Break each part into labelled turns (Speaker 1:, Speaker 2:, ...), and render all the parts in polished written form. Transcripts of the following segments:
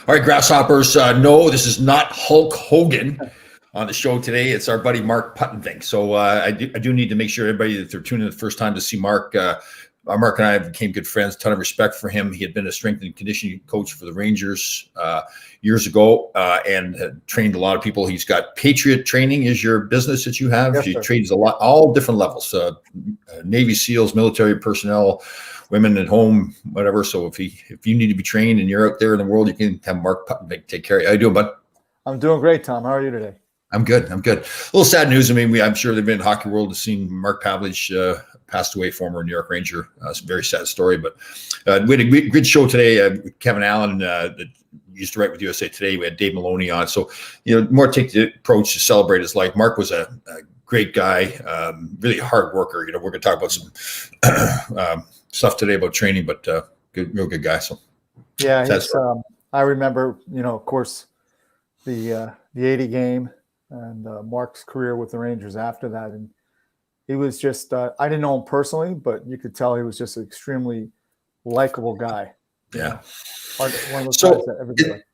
Speaker 1: All right, Grasshoppers. No, this is not Hulk Hogan on the show today. It's our buddy Mark Puttenvink. So I do need to make sure everybody that they're tuning in the first time to see Mark. Mark and I became good friends. Ton of respect for him. He had been a strength and conditioning coach for the Rangers years ago and had trained a lot of people. He's got Patriot Training is your business that you have.
Speaker 2: Yes,
Speaker 1: he
Speaker 2: sir.
Speaker 1: trains a lot, all different levels, Navy SEALs, military personnel, women at home, whatever. So if you need to be trained and you're out there in the world, you can have Mark Puttenvink take care of you. How you doing, bud?
Speaker 2: I'm doing great, Tom. How are you today?
Speaker 1: I'm good. A little sad news. I mean, I'm sure they've been in the hockey world to see Mark Pavlich passed away, former New York Ranger. It's a very sad story, but we had a good show today. Kevin Allen that used to write with USA Today. We had Dave Maloney on. So, more take the approach to celebrate his life. Mark was a great guy, really hard worker. We're going to talk about some stuff today about training, but real good guy. So,
Speaker 2: yeah, I remember, of course, the 80 game and Mark's career with the Rangers after that. And he was just, I didn't know him personally, but you could tell he was just an extremely likable guy.
Speaker 1: Yeah.
Speaker 2: One of those guys that everybody liked.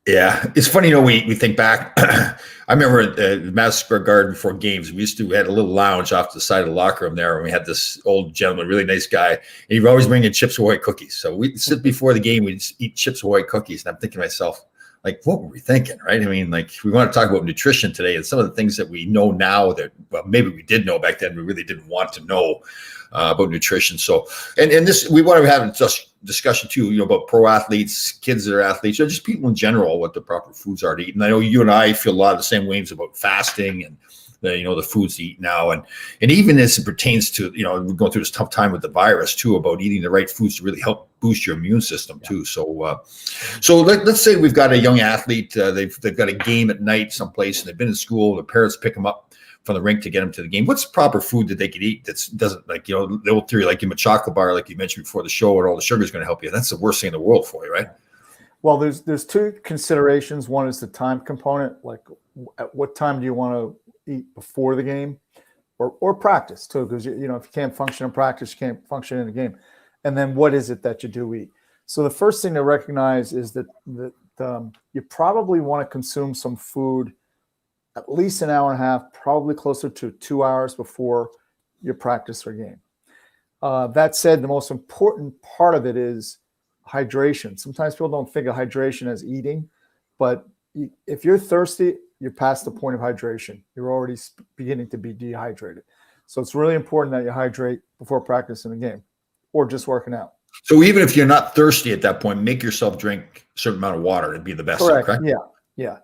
Speaker 1: Yeah, it's funny, we think back. I remember at the Madison Square Garden before games, we had a little lounge off to the side of the locker room there, and we had this old gentleman, really nice guy, and he would always bring in Chips Ahoy cookies. So we'd sit before the game, we'd eat Chips Ahoy cookies, and I'm thinking to myself, like, what were we thinking, right? I mean, like, we want to talk about nutrition today, and some of the things that we know now that, well, maybe we did know back then, we really didn't want to know about nutrition. So, and this, we want to have a discussion too, about pro athletes, kids that are athletes, or just people in general, what the proper foods are to eat. And I know you and I feel a lot of the same ways about fasting and the foods to eat now. And even as it pertains to, we're going through this tough time with the virus too, about eating the right foods to really help boost your immune system too. So, let's say we've got a young athlete, they've got a game at night someplace and they've been in school, their parents pick them up from the rink to get them to the game. What's the proper food that they could eat that doesn't, like, the old theory, like give them a chocolate bar, like you mentioned before the show, and all the sugar is going to help you. That's the worst thing in the world for you, right?
Speaker 2: Well, there's two considerations. One is the time component, like at what time do you want to eat before the game, or practice too, because if you can't function in practice, you can't function in the game. And then what is it that you do eat? So the first thing to recognize is that you probably want to consume some food at least an hour and a half, probably closer to 2 hours before your practice or game. That said, the most important part of it is hydration. Sometimes people don't think of hydration as eating, but if you're thirsty, you're past the point of hydration. You're already beginning to be dehydrated. So it's really important that you hydrate before practice and the game, or just working out.
Speaker 1: So even if you're not thirsty at that point, make yourself drink a certain amount of water. It'd be the best.
Speaker 2: Correct.
Speaker 1: Thing, correct?
Speaker 2: Yeah.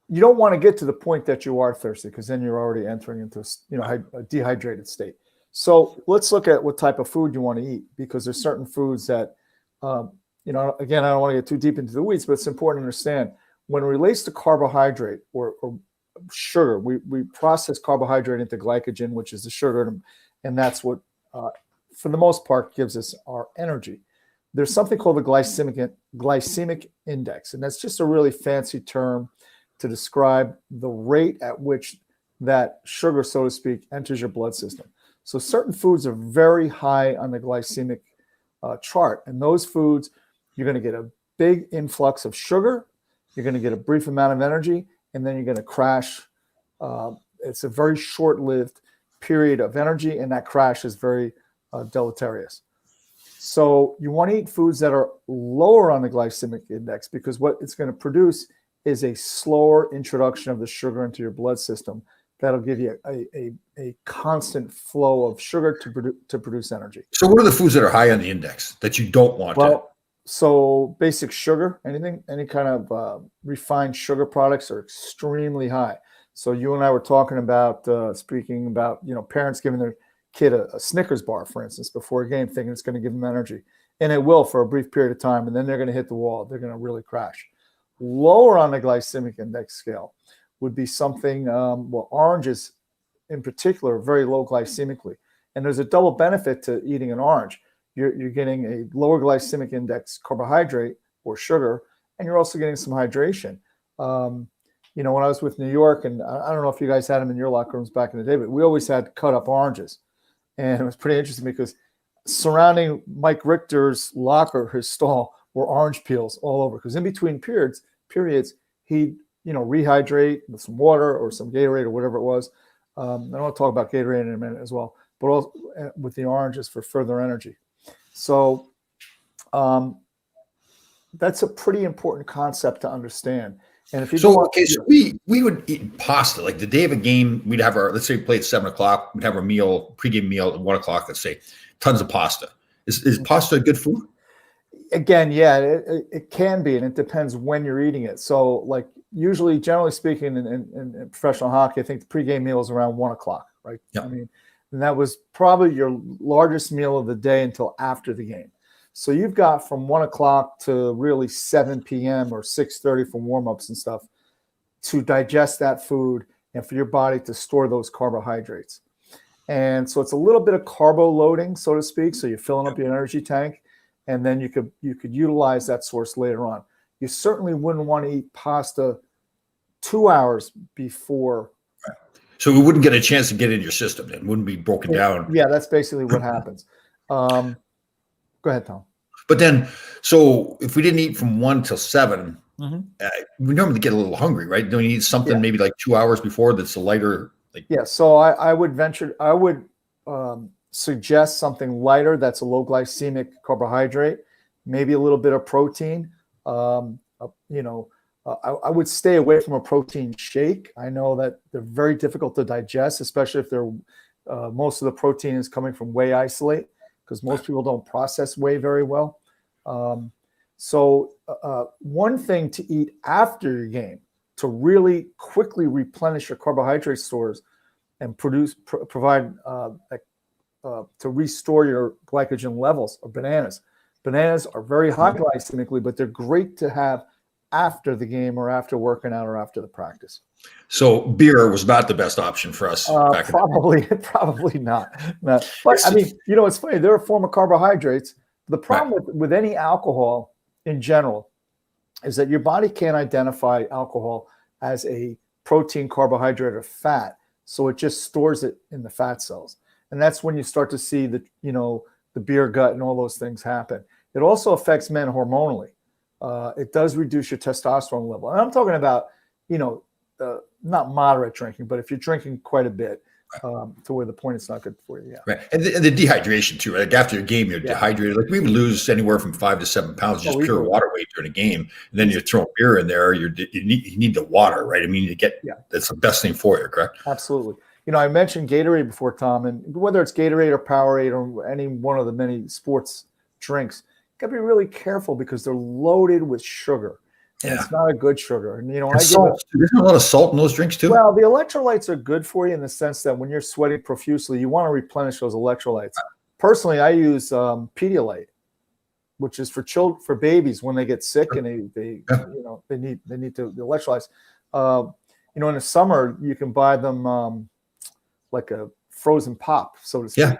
Speaker 2: You don't want to get to the point that you are thirsty, because then you're already entering into a dehydrated state. So let's look at what type of food you want to eat, because there's certain foods that, again, I don't want to get too deep into the weeds, but it's important to understand when it relates to carbohydrate or sugar, we process carbohydrate into glycogen, which is the sugar, and that's what, for the most part, gives us our energy. There's something called the glycemic index, and that's just a really fancy term to describe the rate at which that sugar, so to speak, enters your blood system. So certain foods are very high on the glycemic chart, and those foods, you're going to get a big influx of sugar, you're going to get a brief amount of energy, and then you're going to crash. It's a very short-lived period of energy, and that crash is very deleterious. So you want to eat foods that are lower on the glycemic index, because what it's going to produce is a slower introduction of the sugar into your blood system. That'll give you a constant flow of sugar to produce energy.
Speaker 1: So what are the foods that are high on the index that you don't want?
Speaker 2: So basic sugar, any kind of refined sugar products are extremely high. So you and I were talking about, speaking about, parents giving their kid a Snickers bar, for instance, before a game, thinking it's going to give them energy. And it will for a brief period of time, and then they're going to hit the wall. They're going to really crash. Lower on the glycemic index scale would be something, oranges in particular are very low glycemically. And there's a double benefit to eating an orange. You're getting a lower glycemic index carbohydrate or sugar, and you're also getting some hydration. When I was with New York, and I don't know if you guys had them in your locker rooms back in the day, but we always had cut up oranges. And it was pretty interesting because surrounding Mike Richter's locker, his stall, or orange peels all over. Because in between periods, he'd rehydrate with some water or some Gatorade or whatever it was. I want to talk about Gatorade in a minute as well, but also with the oranges for further energy. So that's a pretty important concept to understand. And if you
Speaker 1: so we would eat pasta like the day of a game. We'd have let's say we played at 7:00. We'd have our meal, pregame meal at 1:00. Let's say tons of pasta. Is pasta good food?
Speaker 2: Again, yeah, it can be, and it depends when you're eating it. So, like usually, generally speaking, in professional hockey, I think the pregame meal is around 1:00, right?
Speaker 1: Yeah.
Speaker 2: I mean, and that was probably your largest meal of the day until after the game. So you've got from 1:00 to really 7 p.m. or 6:30 for warm-ups and stuff to digest that food and for your body to store those carbohydrates. And so it's a little bit of carbo loading, so to speak. So you're filling up your energy tank, and then you could utilize that source later on. You certainly wouldn't want to eat pasta 2 hours before.
Speaker 1: So it wouldn't get a chance to get in your system. It wouldn't be broken down.
Speaker 2: Yeah, that's basically what happens. Go ahead, Tom.
Speaker 1: But then, so if we didn't eat from 1 till 7, we normally get a little hungry, right? Don't you need something maybe like 2 hours before that's a lighter?
Speaker 2: So I would suggest something lighter that's a low glycemic carbohydrate, maybe a little bit of protein. I would stay away from a protein shake. I know that they're very difficult to digest, especially if they're most of the protein is coming from whey isolate, because most people don't process whey very well. So one thing to eat after your game to really quickly replenish your carbohydrate stores and provide to restore your glycogen levels are bananas. Bananas are very high glycemically, but they're great to have after the game or after working out or after the practice.
Speaker 1: So beer was not the best option for us.
Speaker 2: Probably not. But I mean, it's funny. They're a form of carbohydrates. The problem with any alcohol in general is that your body can't identify alcohol as a protein, carbohydrate, or fat. So it just stores it in the fat cells. And that's when you start to see the beer gut and all those things happen. It also affects men hormonally. It does reduce your testosterone level. And I'm talking about, not moderate drinking, but if you're drinking quite a bit, to where the point it's not good for you. Yeah.
Speaker 1: Right. And the dehydration too, right? Like after your game, you're dehydrated. Like we would lose anywhere from 5 to 7 pounds, just pure water weight during a game. And then you're throwing beer in there. You need the water, right? I mean, that's the best thing for you, correct?
Speaker 2: Absolutely. I mentioned Gatorade before, Tom, and whether it's Gatorade or Powerade or any one of the many sports drinks, you got to be really careful because they're loaded with sugar. And it's not a good sugar. And,
Speaker 1: there's a lot of salt in those drinks too.
Speaker 2: Well, the electrolytes are good for you in the sense that when you're sweating profusely, you want to replenish those electrolytes. Personally, I use Pedialyte, which is for babies when they get sick and they need the electrolytes. In the summer you can buy them like a frozen pop, so to speak.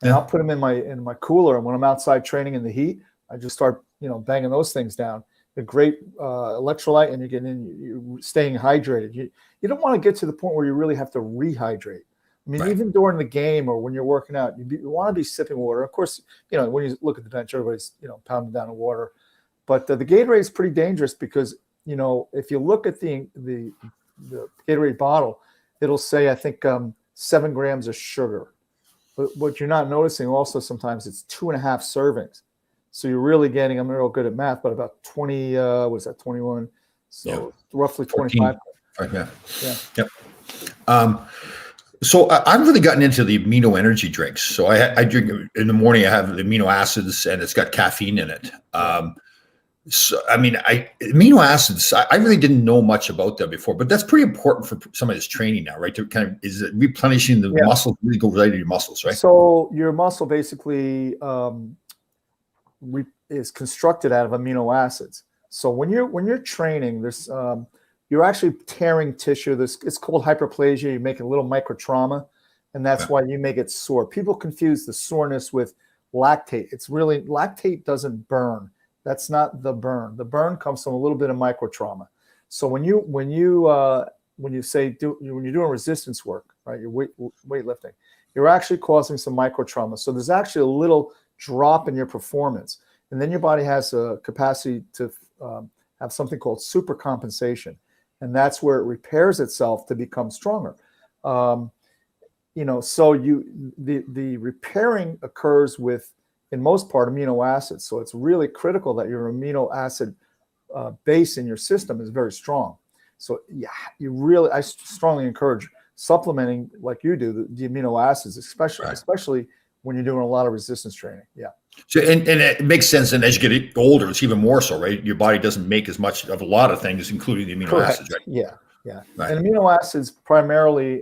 Speaker 2: And I'll put them in my cooler, and when I'm outside training in the heat, I just start banging those things down. A great electrolyte, and you're staying hydrated. You don't want to get to the point where you really have to rehydrate. I mean, even during the game or when you're working out, you want to be sipping water. Of course, when you look at the bench, everybody's pounding down the water. But the Gatorade is pretty dangerous because if you look at the Gatorade bottle, it'll say I think 7 grams of sugar. But what you're not noticing also sometimes it's 2.5 servings. So you're really getting, I'm not real good at math, but about 20, 21? So roughly 25.
Speaker 1: Yep. So I've really gotten into the amino energy drinks. So I drink in the morning, I have the amino acids and it's got caffeine in it. So, I mean, amino acids, I really didn't know much about them before, but that's pretty important for somebody that's training now, right? To kind of, is it replenishing the muscle, really go right to your muscles, right?
Speaker 2: So your muscle basically, is constructed out of amino acids. So when you're training, there's you're actually tearing tissue. It's called hyperplasia. You're making a little micro trauma, and that's why you may get sore. People confuse the soreness with lactate. It's really lactate doesn't burn. That's not the burn. The burn comes from a little bit of micro trauma. So when you're doing resistance work, right? You're weightlifting. You're actually causing some micro trauma. So there's actually a little drop in your performance. And then your body has a capacity to have something called supercompensation. And that's where it repairs itself to become stronger. So the repairing occurs with, in most part, amino acids. So it's really critical that your amino acid base in your system is very strong. So I strongly encourage supplementing like you do the amino acids, especially when you're doing a lot of resistance training. Yeah.
Speaker 1: So, and it makes sense. And as you get older, it's even more so, right? Your body doesn't make as much of a lot of things, including the amino acids, right?
Speaker 2: Yeah.
Speaker 1: Right.
Speaker 2: And amino acids primarily,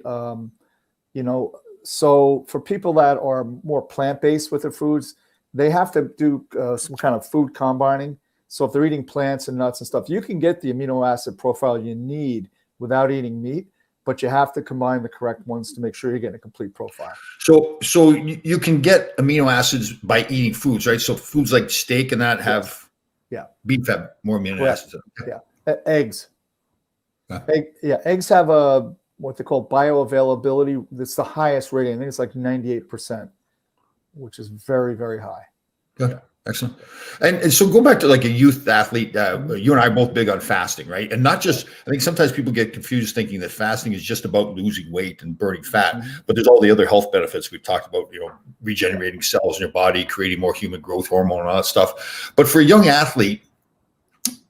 Speaker 2: so for people that are more plant-based with their foods, they have to do some kind of food combining. So if they're eating plants and nuts and stuff, you can get the amino acid profile you need without eating meat, but you have to combine the correct ones to make sure you're getting a complete profile.
Speaker 1: So you can get amino acids by eating foods, right? So foods like steak and that have beef have more amino acids.
Speaker 2: Yeah, eggs. Eggs have what they call bioavailability. That's the highest rating. I think it's like 98%, which is very, very high.
Speaker 1: Good. Yeah. Excellent. And so go back to like a youth athlete, you and I are both big on fasting, right? And not just, I think sometimes people get confused thinking that fasting is just about losing weight and burning fat, but there's all the other health benefits we've talked about, regenerating cells in your body, creating more human growth hormone and all that stuff. But for a young athlete,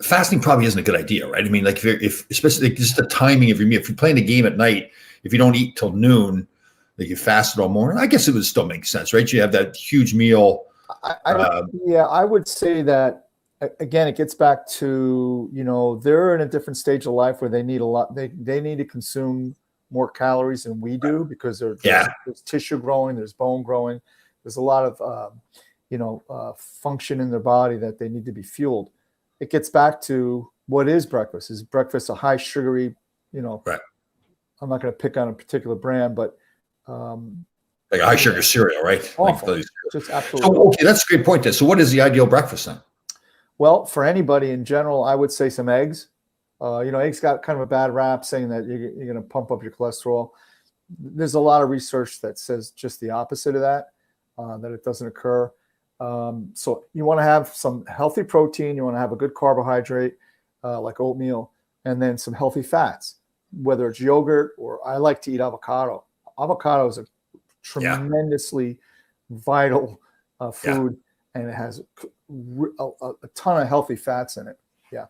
Speaker 1: fasting probably isn't a good idea, right? I mean, like if especially just the timing of your meal, if you're playing a game at night, if you don't eat till noon, like you fasted all morning, I guess it would still make sense, right? You have that huge meal.
Speaker 2: I would say that again, it gets back to, they're in a different stage of life where they need a lot. They need to consume more calories than we do because there's tissue growing, there's bone growing, there's a lot of function in their body that they need to be fueled. It gets back to what is breakfast? Is breakfast a high sugary?
Speaker 1: Right.
Speaker 2: I'm not going to pick on a particular brand, but
Speaker 1: like a high sugar cereal, right?
Speaker 2: Awful. Just absolutely.
Speaker 1: So, okay, that's a great point. Then, so what is the ideal breakfast then?
Speaker 2: Well, for anybody in general, I would say some eggs. Eggs got kind of a bad rap, saying that you're going to pump up your cholesterol. There's a lot of research that says just the opposite of that, that it doesn't occur. So you want to have some healthy protein. You want to have a good carbohydrate, like oatmeal, and then some healthy fats, whether it's yogurt or I like to eat avocado. Avocado is a tremendously vital food, and it has a ton of healthy fats in it. Yeah.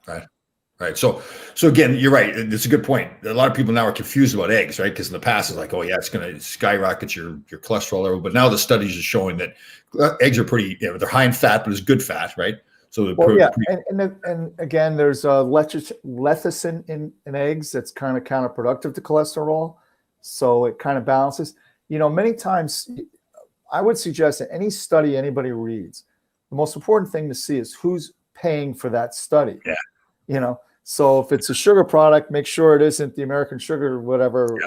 Speaker 1: Right. So again, you're right. It's a good point. A lot of people now are confused about eggs, right? Because in the past, it's like, oh yeah, it's going to skyrocket your cholesterol level. But now the studies are showing that eggs are pretty, they're high in fat, but it's good fat, right? So
Speaker 2: and again, there's lecithin in eggs that's kind of counterproductive to cholesterol. So it kind of balances. Many times I would suggest that any study anybody reads, the most important thing to see is who's paying for that study.
Speaker 1: Yeah.
Speaker 2: So if it's a sugar product, make sure it isn't the American Sugar or whatever.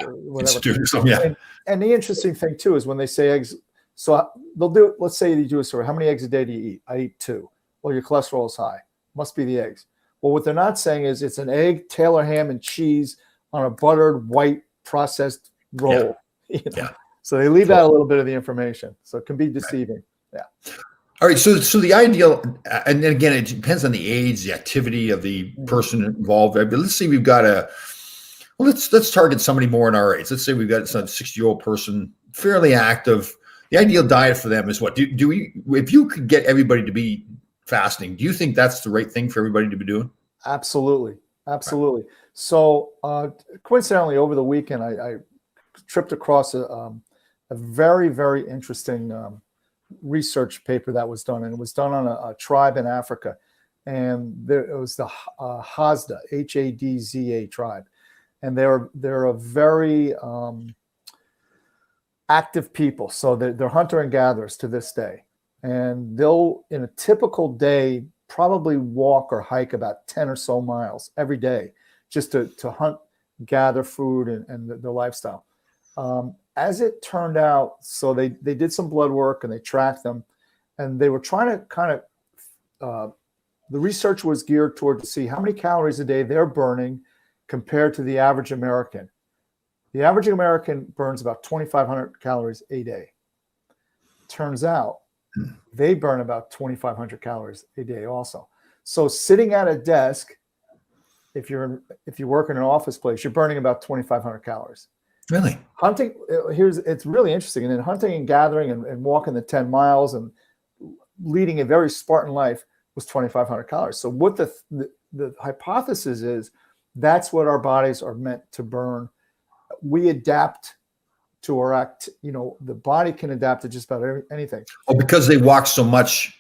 Speaker 2: And the interesting thing too is when they say eggs, so they'll do, let's say you do a survey, how many eggs a day do you eat? I eat 2. Well, your cholesterol is high. Must be the eggs. Well, what they're not saying is it's an egg, Taylor ham, and cheese on a buttered white processed roll. So they leave out a little bit of the information. So it can be deceiving. Yeah.
Speaker 1: All right. So the ideal, and then again, it depends on the age, the activity of the person involved. Right? But let's say we've got let's target somebody more in our age. Let's say we've got some 60-year-old person, fairly active. The ideal diet for them is what? Do we, if you could get everybody to be fasting, do you think that's the right thing for everybody to be doing?
Speaker 2: Absolutely. Right. So coincidentally, over the weekend, I tripped across a very, very interesting research paper that was done, and it was done on a tribe in Africa, and it was the Hadza, Hadza tribe, and they're a very active people. So they're hunter and gatherers to this day, and they'll, in a typical day, probably walk or hike about 10 or so miles every day just to hunt, gather food, and their lifestyle. As it turned out, so they did some blood work and they tracked them, and they were trying to kind of, the research was geared toward to see how many calories a day they're burning compared to the average American. The average American burns about 2,500 calories a day. Turns out they burn about 2,500 calories a day also. So sitting at a desk, if you work in an office place, you're burning about 2,500 calories.
Speaker 1: Really?
Speaker 2: Hunting, it's really interesting. And then hunting and gathering and walking the 10 miles and leading a very Spartan life was 2,500 calories. So what the hypothesis is, that's what our bodies are meant to burn. We adapt to our the body can adapt to just about anything.
Speaker 1: Oh, because they walk so much,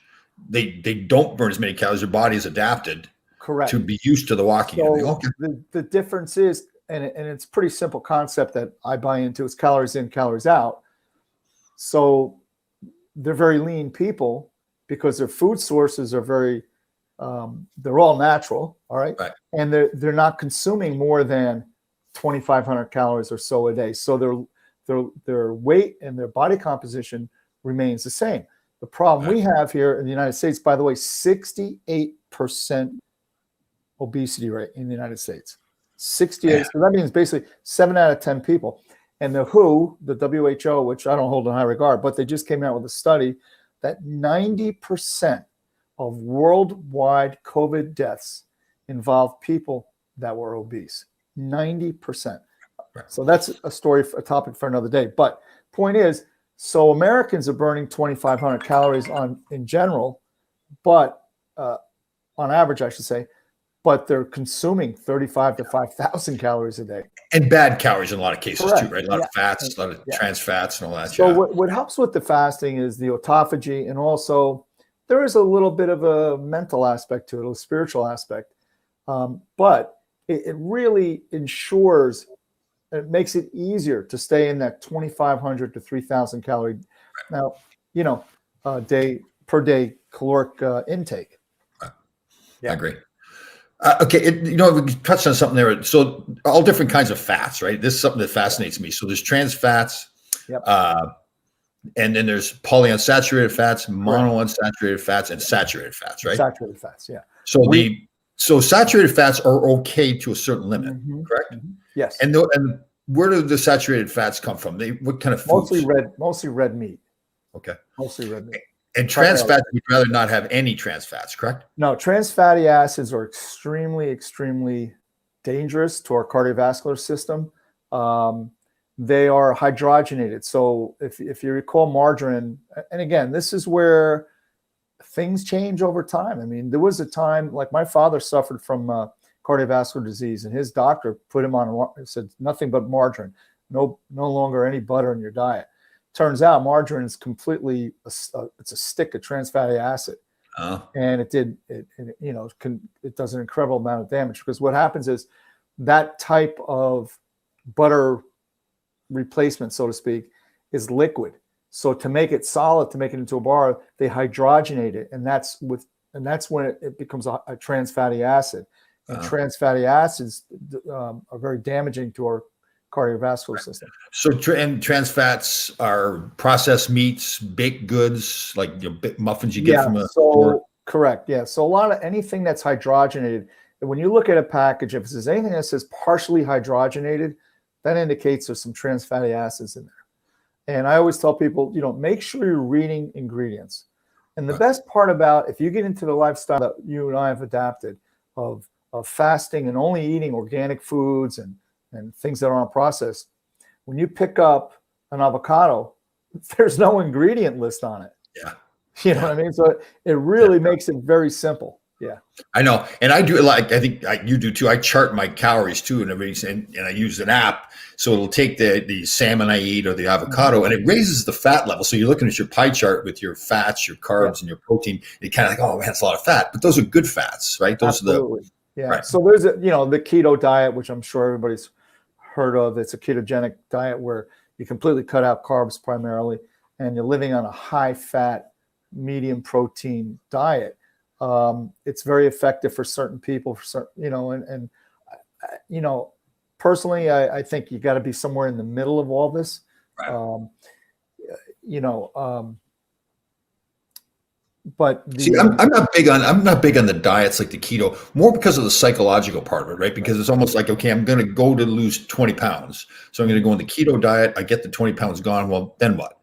Speaker 1: they don't burn as many calories. Their body is adapted,
Speaker 2: correct,
Speaker 1: to be used to the walking.
Speaker 2: So
Speaker 1: okay.
Speaker 2: the difference is, and it's a pretty simple concept that I buy into, it's calories in, calories out. So they're very lean people because their food sources are very, they're all natural, all right? And they're not consuming more than 2,500 calories or so a day. So their weight and their body composition remains the same. The problem we have here in the United States, by the way, 68% obesity rate in the United States. 68. So that means basically 7 out of 10 people. And the WHO, the WHO, which I don't hold in high regard, but they just came out with a study that 90% of worldwide COVID deaths involved people that were obese. 90%. So that's a topic for another day. But point is, so Americans are burning 2,500 calories in general, but on average, I should say, but they're consuming 35 to 5,000 calories a day.
Speaker 1: And bad calories in a lot of cases
Speaker 2: Correct.
Speaker 1: too, right? A lot of fats, a lot of trans fats and all that.
Speaker 2: So what helps with the fasting is the autophagy, and also there is a little bit of a mental aspect to it, a spiritual aspect. But it really ensures, it makes it easier to stay in that 2,500 to 3,000 calorie, now, per day caloric intake.
Speaker 1: Yeah, I agree. Okay, we touched on something there. So all different kinds of fats, right? This is something that fascinates me. So there's trans fats, and then there's polyunsaturated fats, monounsaturated fats, and saturated fats, right?
Speaker 2: Saturated fats, yeah.
Speaker 1: So saturated fats are okay to a certain limit, correct?
Speaker 2: Yes.
Speaker 1: And where do the saturated fats come from? What kind of foods?
Speaker 2: Mostly red meat.
Speaker 1: Okay.
Speaker 2: Mostly red meat.
Speaker 1: And trans fats, we'd rather not have any trans fats, correct?
Speaker 2: No, trans fatty acids are extremely, extremely dangerous to our cardiovascular system. They are hydrogenated. So if you recall margarine, and again, this is where things change over time. I mean, there was a time, like my father suffered from cardiovascular disease, and his doctor put him on, said nothing but margarine, no longer any butter in your diet. Turns out margarine is completely, it's a stick of trans fatty acid. And it does an incredible amount of damage, because what happens is that type of butter replacement, so to speak, is liquid. So to make it solid, to make it into a bar, they hydrogenate it. And that's when it becomes a trans fatty acid. And trans fatty acids are very damaging to our cardiovascular system. So
Speaker 1: trans fats are processed meats, baked goods, like muffins you get from a store.
Speaker 2: Correct. Yeah. So a lot of anything that's hydrogenated, when you look at a package, if it says anything that says partially hydrogenated, that indicates there's some trans fatty acids in there. And I always tell people, make sure you're reading ingredients. And the best part about, if you get into the lifestyle that you and I have adapted of fasting and only eating organic foods and things that aren't processed, when you pick up an avocado, there's no ingredient list on it.
Speaker 1: Yeah.
Speaker 2: You know what I mean? So it really makes it very simple. Yeah.
Speaker 1: I know. And I do, I think you do too. I chart my calories too and everything, and I use an app. So it'll take the salmon I eat or the avocado, and it raises the fat level. So you're looking at your pie chart with your fats, your carbs, and your protein. And you're kind of like, oh man, that's a lot of fat. But those are good fats, right? Those are
Speaker 2: yeah. Right. So there's the keto diet, which I'm sure everybody's heard of. It's a ketogenic diet where you completely cut out carbs primarily, and you're living on a high fat, medium protein diet. It's very effective for certain people, personally, I think you got to be somewhere in the middle of all this. Right. But
Speaker 1: I'm not big on the diets like the keto, more because of the psychological part of it, right? Because it's almost like, okay, I'm going to go to lose 20 pounds. So I'm going to go on the keto diet. I get the 20 pounds gone. Well, then what?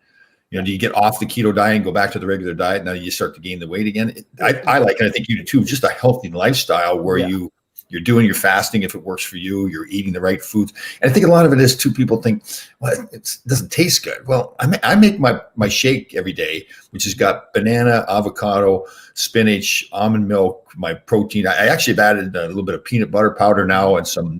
Speaker 1: Do you get off the keto diet and go back to the regular diet? Now you start to gain the weight again. I like, and I think you do too, just a healthy lifestyle where you're doing your fasting if it works for you, you're eating the right foods. And I think a lot of it is too, people think, well, it doesn't taste good. Well, I make my shake every day, which has got banana, avocado, spinach, almond milk, my protein. I actually have added a little bit of peanut butter powder now and some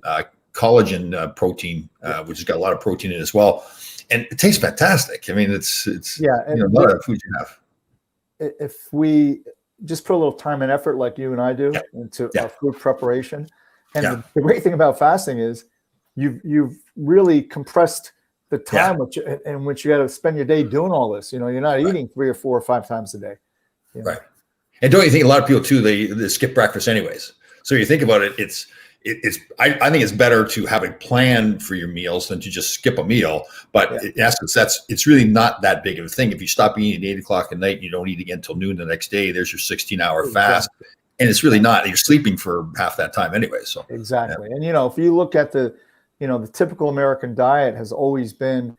Speaker 1: collagen protein, which has got a lot of protein in it as well. And it tastes fantastic. I mean, it's a lot of food you have.
Speaker 2: If we just put a little time and effort like you and I do into our food preparation. And the great thing about fasting is you've really compressed the time in which you got to spend your day doing all this. You're not eating 3 or 4 or 5 times a day.
Speaker 1: Right. And don't you think a lot of people too, they skip breakfast anyways. So you think about it, I think it's better to have a plan for your meals than to just skip a meal. But in essence, it's really not that big of a thing. If you stop eating at 8 o'clock at night, and you don't eat again until noon the next day, there's your 16-hour fast. And it's really not. You're sleeping for half that time anyway. So
Speaker 2: exactly. And if you look at the typical American diet has always been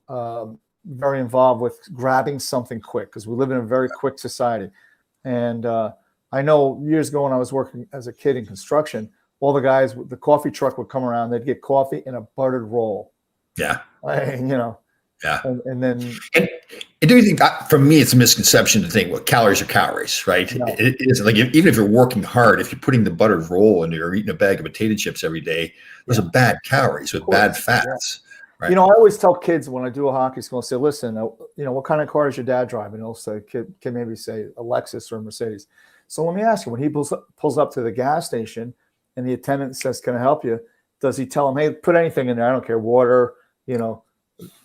Speaker 2: very involved with grabbing something quick, because we live in a very quick society. And I know years ago when I was working as a kid in construction, all the guys with the coffee truck would come around. They'd get coffee and a buttered roll.
Speaker 1: Yeah.
Speaker 2: And then.
Speaker 1: And do you think, for me, it's a misconception to think, well, calories are calories, right? No. It isn't. Like, even if you're working hard, if you're putting the buttered roll and you're eating a bag of potato chips every day, those are bad calories with bad fats. Right.
Speaker 2: I always tell kids when I do a hockey school, I say, listen, what kind of car is your dad driving? They'll say, kid maybe say a Lexus or a Mercedes. So let me ask you, when he pulls up to the gas station and the attendant says, can I help you? Does he tell him, hey, put anything in there? I don't care. Water,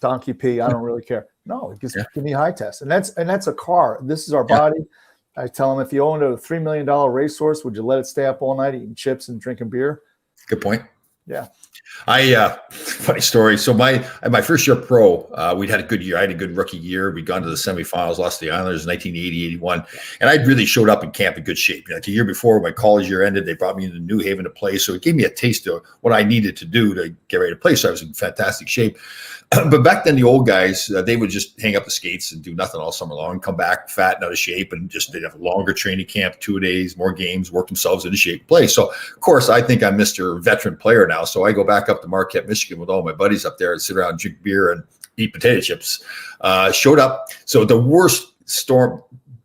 Speaker 2: donkey pee. I don't really care. No, just give me high test. And that's a car. This is our body. I tell him, if you owned a $3 million racehorse, would you let it stay up all night eating chips and drinking beer?
Speaker 1: Good point.
Speaker 2: Yeah.
Speaker 1: Funny story. So my first year pro, we'd had a good year. I had a good rookie year. We'd gone to the semifinals, lost to the Islanders in 1980, 81. And I really showed up in camp in good shape. Like a year before my college year ended, they brought me into New Haven to play. So it gave me a taste of what I needed to do to get ready to play. So I was in fantastic shape. But back then, the old guys, they would just hang up the skates and do nothing all summer long, come back fat and out of shape, and they'd have a longer training camp, 2 days, more games, work themselves into shape, play. So, of course, I think I'm Mr. Veteran Player now. So I go back up to Marquette, Michigan with all my buddies up there and sit around and drink beer and eat potato chips. Showed up. So the worst storm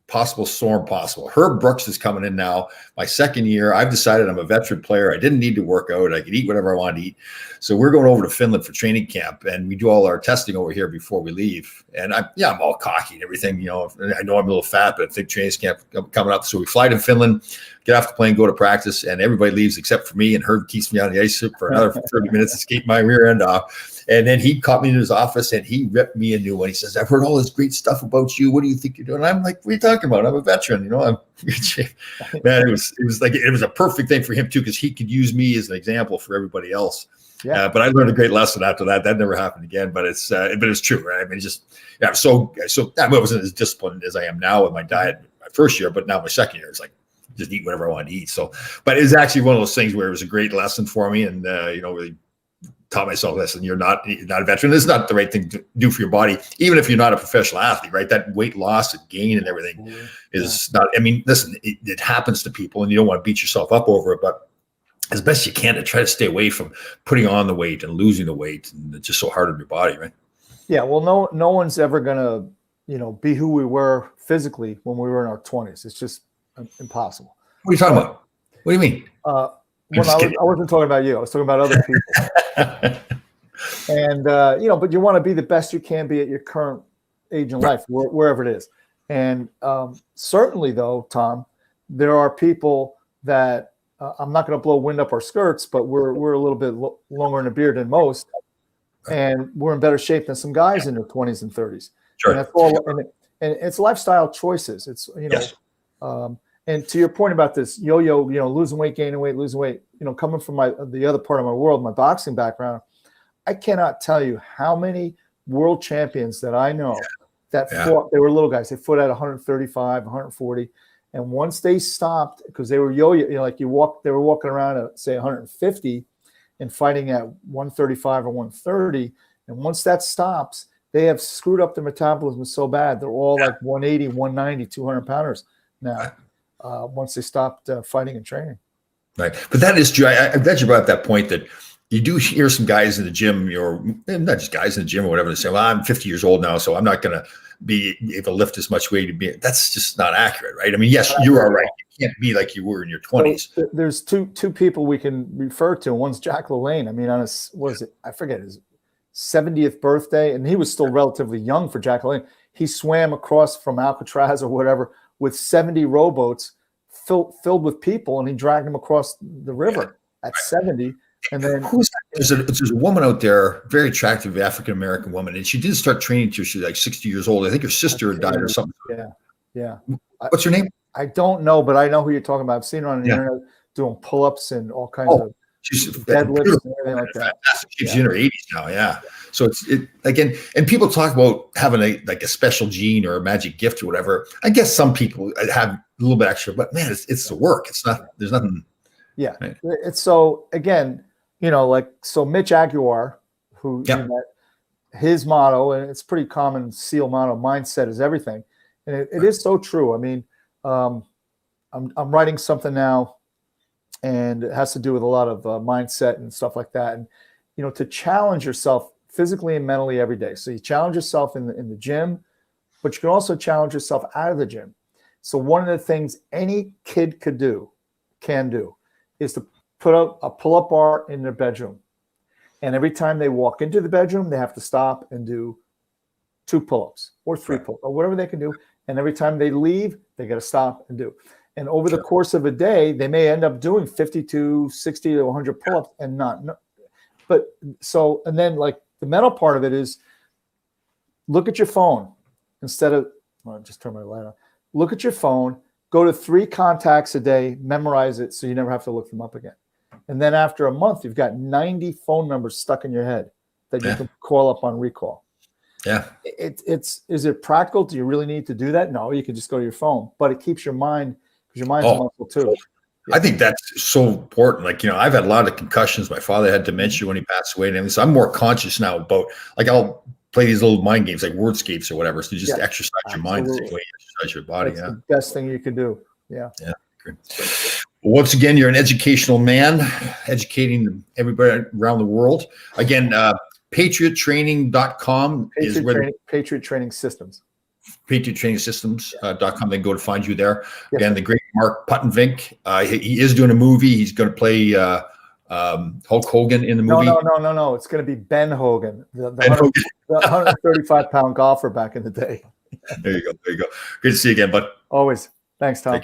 Speaker 1: possible. Herb Brooks is coming in now. My second year, I've decided I'm a veteran player. I didn't need to work out. I could eat whatever I wanted to eat. So we're going over to Finland for training camp, and we do all our testing over here before we leave. And I'm all cocky and everything. I know I'm a little fat, but I think training camp coming up. So we fly to Finland, get off the plane, go to practice, and everybody leaves except for me. And Herb keeps me on the ice for another 30 minutes to skate my rear end off. And then he caught me in his office and he ripped me a new one. He says, I've heard all this great stuff about you. What do you think you're doing? And I'm like, what are you talking about? I'm a veteran. I'm in good shape. Man, it was a perfect thing for him too, because he could use me as an example for everybody else. Yeah. But I learned a great lesson after that. That never happened again. But it's true, right? I mean, so I wasn't as disciplined as I am now with my diet my first year, but now my second year, it's like just eat whatever I want to eat. So, but it's actually one of those things where it was a great lesson for me, and really taught myself, listen, you're not a veteran. This is not the right thing to do for your body, even if you're not a professional athlete, right? That weight loss and gain and everything is not, I mean, listen, it happens to people and you don't want to beat yourself up over it, but as best you can to try to stay away from putting on the weight and losing the weight. And it's just so hard on your body, right? Yeah.
Speaker 2: Well, no one's ever going to, be who we were physically when we were in our 20s. It's just impossible.
Speaker 1: What are you talking about? What do you mean?
Speaker 2: I wasn't talking about you. I was talking about other people. And, but you want to be the best you can be at your current age in life, wherever it is. And certainly, though, Tom, there are people that I'm not going to blow wind up our skirts, but we're a little bit longer in the beard than most. And we're in better shape than some guys in their 20s and 30s.
Speaker 1: Sure.
Speaker 2: And that's all. And it's lifestyle choices. It's,
Speaker 1: yes.
Speaker 2: And to your point about this yo-yo, losing weight, gaining weight, losing weight, coming from the other part of my world, my boxing background, I cannot tell you how many world champions that I know that fought. They were little guys. They fought at 135, 140. And once they stopped, because they were yo-yo, they were walking around at, say, 150 and fighting at 135 or 130. And once that stops, they have screwed up their metabolism so bad. They're all like 180, 190, 200 pounders now once they stopped fighting and training.
Speaker 1: Right. But that is true. I'm glad you brought up that point that you do hear some guys in the gym, or not just guys in the gym or whatever, they say, well, I'm 50 years old now, so I'm not going to be able to lift as much weight. That's just not accurate, right? I mean, yes, you are right. You can't be like you were in your 20s.
Speaker 2: So there's two people we can refer to. One's Jack Lalanne. I mean, on his, what is it? I forget, his 70th birthday, and he was still relatively young for Jack Lalanne. He swam across from Alcatraz or whatever with 70 rowboats filled with people, and he dragged them across the river at 70. And then
Speaker 1: there's a woman out there, very attractive African-American woman, and she didn't start training until she was like 60 years old. I think her sister had died or something.
Speaker 2: Yeah.
Speaker 1: What's her name?
Speaker 2: I don't know, but I know who you're talking about. I've seen her on the internet doing pull-ups and all kinds of deadlifts and everything like that.
Speaker 1: She's in her 80s now, yeah. So it's again, and people talk about having a special gene or a magic gift or whatever. I guess some people have a little bit extra, but man, it's the work. It's not. There's nothing.
Speaker 2: Yeah. Right. It's so again, so Mitch Aguiar, who you met, his motto, and it's pretty common SEAL motto, mindset is everything. And it is so true. I mean, I'm writing something now, and it has to do with a lot of mindset and stuff like that. And, to challenge yourself physically and mentally every day. So you challenge yourself in the gym, but you can also challenge yourself out of the gym. So one of the things any kid can do is to put up a pull-up bar in their bedroom. And every time they walk into the bedroom, they have to stop and do 2 pull-ups or 3 pull-ups or whatever they can do. And every time they leave, they got to stop and do. And over the course of a day, they may end up doing 50 to 60 to 100 pull-ups and and then like the mental part of it is look at your phone instead of, just turn my light on. Look at your phone, go to 3 contacts a day, memorize it so you never have to look them up again. And then after a month, you've got 90 phone numbers stuck in your head that you can call up on recall.
Speaker 1: Yeah.
Speaker 2: Is it practical? Do you really need to do that? No, you can just go to your phone, but it keeps your mind, because your mind's a muscle too.
Speaker 1: I think that's so important. Like, I've had a lot of concussions. My father had dementia when he passed away. And so I'm more conscious now about, like, I'll play these little mind games like wordscapes or whatever. So you just exercise your mind the same way you exercise your body.
Speaker 2: That's the best thing you can do. Yeah.
Speaker 1: Yeah. Great. Once again, you're an educational man, educating everybody around the world. Again, patriottraining.com is where
Speaker 2: Patriot Training Systems.
Speaker 1: patriottrainingsystems.com. They can go to find you there. Yes. And the great Mark Puttenvink, he is doing a movie. He's going to play Hulk Hogan in the movie.
Speaker 2: No. It's going to be Ben Hogan, the 135-pound golfer back in the day.
Speaker 1: There you go. Good to see you again, bud.
Speaker 2: Always. Thanks, Tom.